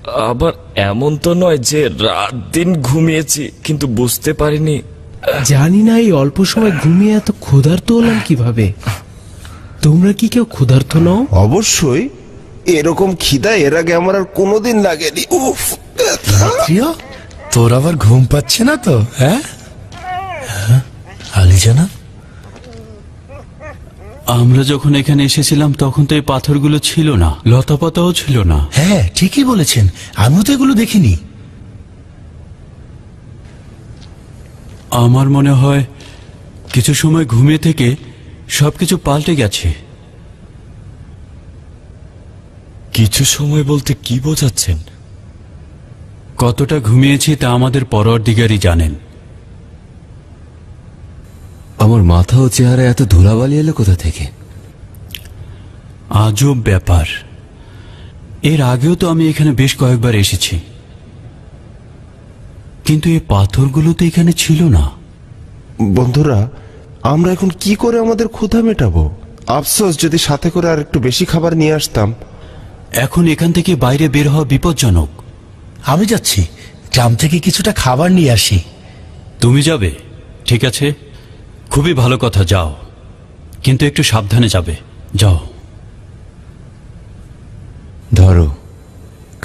আবার এমন তো নয় যে রাত দিন ঘুমিয়েছি কিন্তু বুঝতে পারিনি। জানি না এই অল্প সময় ঘুমিয়ে এত ক্ষুধার্ত হলাম কিভাবে। তোমরা কি কেউ ক্ষুধার্ত নও? অবশ্যই, এরকম খিদা এর আগে আমার আর কোনোদিন লাগেনি। উফ, প্রিয়, তোর আবার ঘুম পাচ্ছে না তো? হ্যাঁ, আলিজানা, আমরা যখন এখানে এসেছিলাম তখন তো এই পাথরগুলো ছিল না, লতাপাতাও ছিল না। হ্যাঁ ঠিকই বলেছেন, আমিও তো এগুলো দেখিনি। আমার মনে হয় কিছু সময় ঘুমিয়ে থেকে সবকিছু পাল্টে গেছে। কিছু সময় বলতে কি বোঝাচ্ছেন? কতটা ঘুমিয়েছি তা আমাদের পরওয়ারদিগারই জানেন। আমার মাথা ও চেহারা এত ধুলাবালি এলো কোথা থেকে? আজব ব্যাপার, এর আগেও তো আমি এখানে বেশ কয়েকবার এসেছি, কিন্তু এই পাথরগুলো তো এখানে ছিল না। বন্ধুরা, আমরা এখন কি করে আমাদের ক্ষুধা মেটাবো? আফসোস, যদি সাথে করে আর একটু বেশি খাবার নিয়ে আসতাম। এখন এখান থেকে বাইরে বের হওয়া বিপজ্জনক। আমি যাচ্ছি, গ্রাম থেকে কিছুটা খাবার নিয়ে আসি। তুমি যাবে? ঠিক আছে, খুবই ভালো কথা, যাও, কিন্তু একটু সাবধানে যাবে। যাও। ধরো,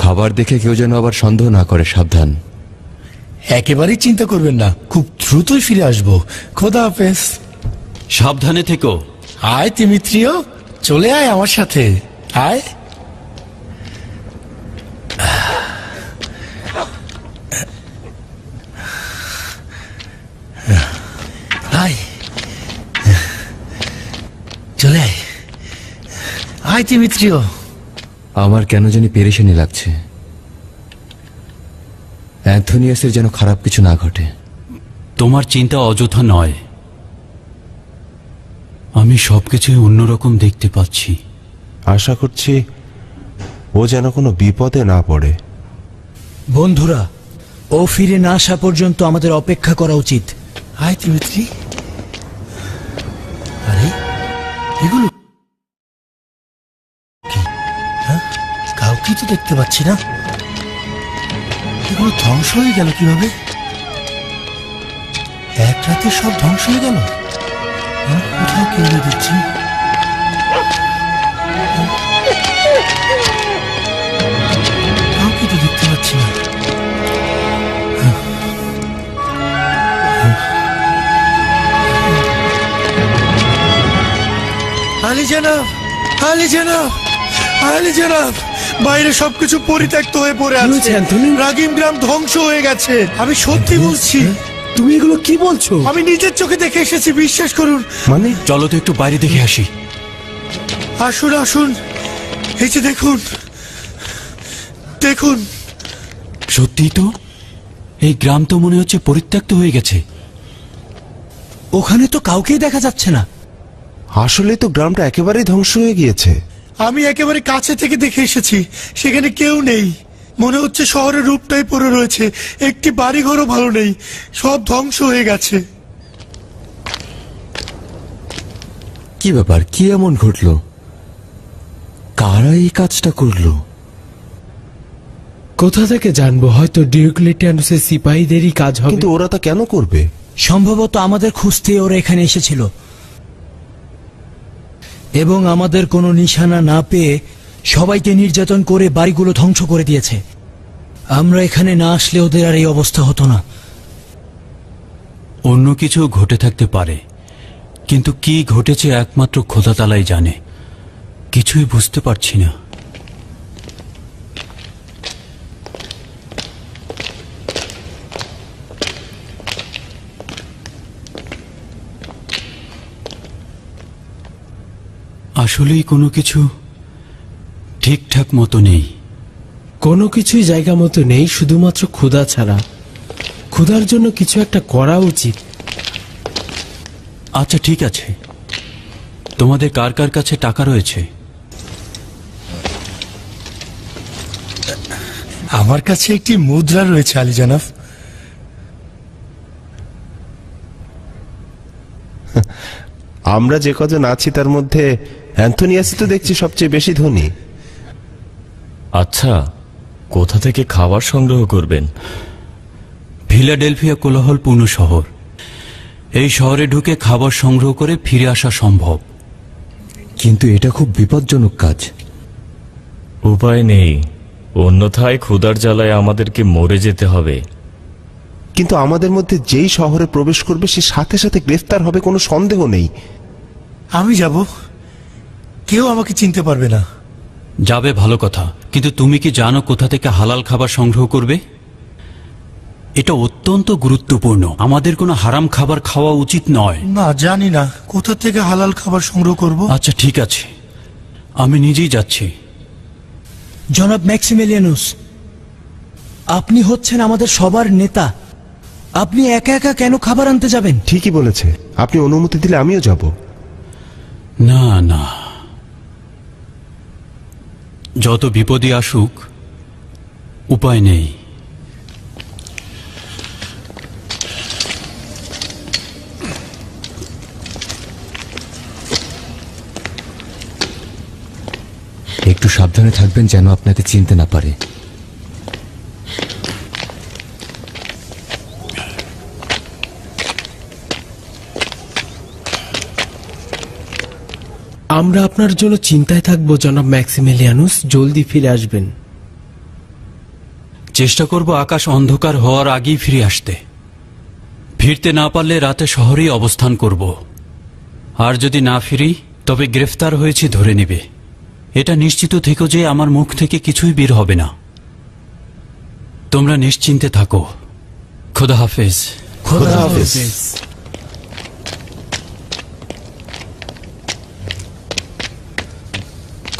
খাবার দেখে কেউ যেন আবার সন্দেহ না করে, সাবধান। একেবারেই চিন্তা করবেন না, খুব দ্রুতই ফিরে আসবো। খোদা হাফেজ। সাবধানে থেকো। আয় তিমিত্রিয়, চলে আয় আমার সাথে, আয়। আয়, চলে আয়, আয় তিমিত্রিয়। আমার কেন জানি পেরেশানি লাগছে। অ্যান্থোনিয়াসের যেন খারাপ কিছু না ঘটে। তোমার চিন্তা অযথা নয়, আমি সবকিছু অন্যরকম দেখতে পাচ্ছি। আশা করছি ও যেন কোনো বিপদে না পড়ে। বন্ধুরা, ও ফিরে না আসা পর্যন্ত আমাদের অপেক্ষা করা উচিত। আয় তিমিত্রি। আরে এগুলো কি? হ্যাঁ, কাউকে তো দেখতে পাচ্ছি না। এগুলো ধ্বংস হয়ে গেল কিভাবে? এক রাতে সব ধ্বংস হয়ে গেল। হ্যাঁ, কোথাও কেউ না দেখছি। কাউকে তো দেখতে পাচ্ছি না। আলী জনাব, আলী জনাব, আলী জনাব, বাইরে সবকিছু পরিত্যক্ত হয়ে পড়ে কি হয়েছে, আছে। অ্যান্থনি? রাগিম গ্রাম ধ্বংস হয়ে গেছে। আমি সত্যি বলছি, তুমি এগুলো কি বলছো? আমি নিজের চোখে দেখে এসেছি, বিশ্বাস করুন। মানে চলো তো একটু বাইরে দেখে আসি। আসুন আসুন, এই যে দেখুন, দেখুন। সত্যিই তো, এই গ্রাম তো মনে হচ্ছে পরিত্যক্ত হয়ে গেছে। ওখানে তো কাউকেই দেখা যাচ্ছে না। আসলে তো গ্রামটা একেবারেই ধ্বংস হয়ে গিয়েছে। আমি একেবারে কাছে থেকে দেখে এসেছি, সেখানে কেউ নেই। মনে হচ্ছে শহরের রূপটাই পড়ে রয়েছে, একটি বাড়িঘরও ভালো নেই, সব ধ্বংস হয়ে গেছে। কি ব্যাপার, কি এমন ঘটলো? কারা এই কাজটা করলো? কোথা থেকে জানবো? হয়তো ডিওক্লেটিয়ানুসের সিপাহীদেরই কাজ হবে। কিন্তু ওরা তা কেন করবে? সম্ভবত আমাদের খুঁজতে ওরা এখানে এসেছিল এবং আমাদের কোনো নিশানা না পেয়ে সবাইকে নির্যাতন করে বাড়িগুলো ধ্বংস করে দিয়েছে। আমরা এখানে না আসলে ওদের আর এই অবস্থা হতো না। অন্য কিছু ঘটে থাকতে পারে, কিন্তু কি ঘটেছে একমাত্র খোদা তাআলাই জানে। কিছুই বুঝতে পারছি না। আসলেই কোনো কিছু ঠিকঠাক মতো নেই। কোনো কিছুই জায়গা মতো নেই, শুধুমাত্র ক্ষুধা ছাড়া। ক্ষুধার জন্য কিছু একটা করা উচিত। আচ্ছা ঠিক আছে, তোমাদের কার কার কাছে টাকা রয়েছে? আমার কাছে একটি মুদ্রা রয়েছে আলী জনাব। আমরা যে কজন আছি তার মধ্যে অ্যান্থোনিয়াসই তো দেখছি সবচেয়ে বেশি ধনী। আচ্ছা, কোথা থেকে খাবার সংগ্রহ করবেন? ফিলাডেলফিয়া কোলাহলপূর্ণ শহর। এই শহরে ঢুকে খাবার সংগ্রহ করে ফিরে আসা সম্ভব। কিন্তু এটা খুব বিপজ্জনক কাজ। উপায় নেই, অন্যথায় ক্ষুধার জ্বালায় আমাদেরকে মরে যেতে হবে। কিন্তু আমাদের মধ্যে যেই শহরে প্রবেশ করবে সে সাথে সাথে গ্রেফতার হবে, কোনো সন্দেহ নেই। আমি যাব, কেউ আমাকে চিনতে পারবে না। যাবে ভালো কথা, কিন্তু তুমি কি জানো কোথা থেকে হালাল খাবার সংগ্রহ করবে? এটা অত্যন্ত গুরুত্বপূর্ণ। আমাদের কোনো হারাম খাবার খাওয়া উচিত নয়। না, জানি না কোথা থেকে হালাল খাবার সংগ্রহ করব। আচ্ছা ঠিক আছে, আমি নিজেই যাচ্ছি। জনাব ম্যাক্সিমিলিয়ানুস, আপনি হচ্ছেন আমাদের সবার নেতা। আপনি একা একা কেন খাবার আনতে যাবেন? ঠিকই বলেছে, আপনি অনুমতি দিলে আমিও যাব। না না, যত বিপদই আসুক উপায় নেই। একটু সাবধানে থাকবেন যেন আপনাকে চিনতে না পারে। আমরা আপনার জন্য চিন্তায় থাকবো জনাব ম্যাক্সিমিলিয়ানুস, জলদি ফিরে আসবেন। চেষ্টা করব আকাশ অন্ধকার হওয়ার আগেই ফিরে আসতে। ফিরতে না পারলে রাতে শহরেই অবস্থান করব। আর যদি না ফিরি তবে গ্রেফতার হয়েছি ধরে নেবে। এটা নিশ্চিত থেকো যে আমার মুখ থেকে কিছুই বের হবে না। তোমরা নিশ্চিন্তে থাকো। খোদা হাফেজ। খোদা হাফেজ।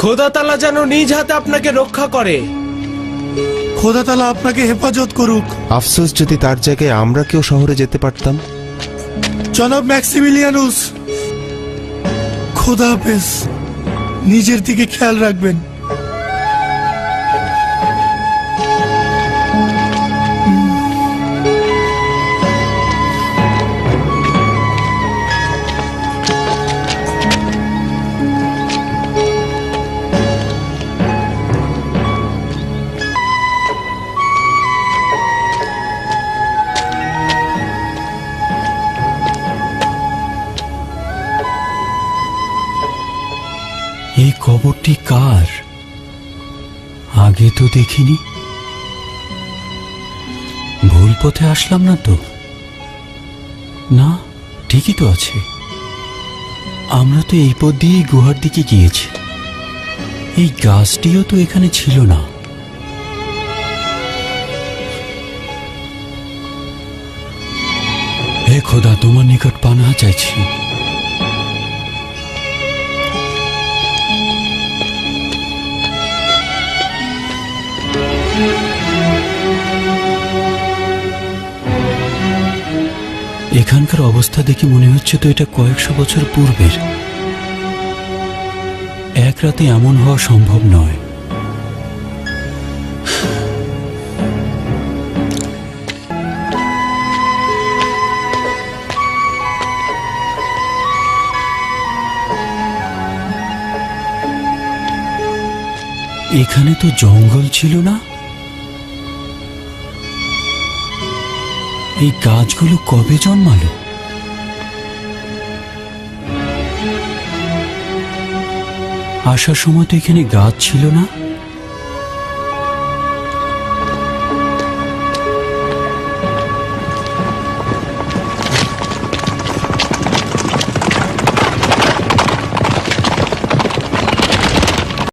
খোদা তাআলা যেন নিজ হাতে আপনাকে রক্ষা করে। খোদা তাআলা আপনাকে হেফাজত করুক। আফসোস যদি তার জায়গায় আমরা কেউ শহরে যেতে পারতাম। জনাব ম্যাক্সিমিলিয়ানুস, খোদা হাফেজ। নিজের দিকে খেয়াল রাখবেন। এই কবরটি কার? আগে তো দেখিনি। ভুল পথে আসলাম না তো? না, ঠিকই তো আছে। আমরা তো এই পথ দিয়েই গুহার দিকে গিয়েছি। এই গাছটিও তো এখানে ছিল না। হে খোদা, তোমার নিকট পানাহ চাইছি। এখানকার অবস্থা দেখে মনে হচ্ছে তো এটা কয়েকশো বছর পূর্বের। এক রাতে এমন হওয়া সম্ভব নয়। এখানে তো জঙ্গল ছিল না। এই গাছগুলো কবে জন্মালো? আসার সময় তো এখানে গাছ ছিল না।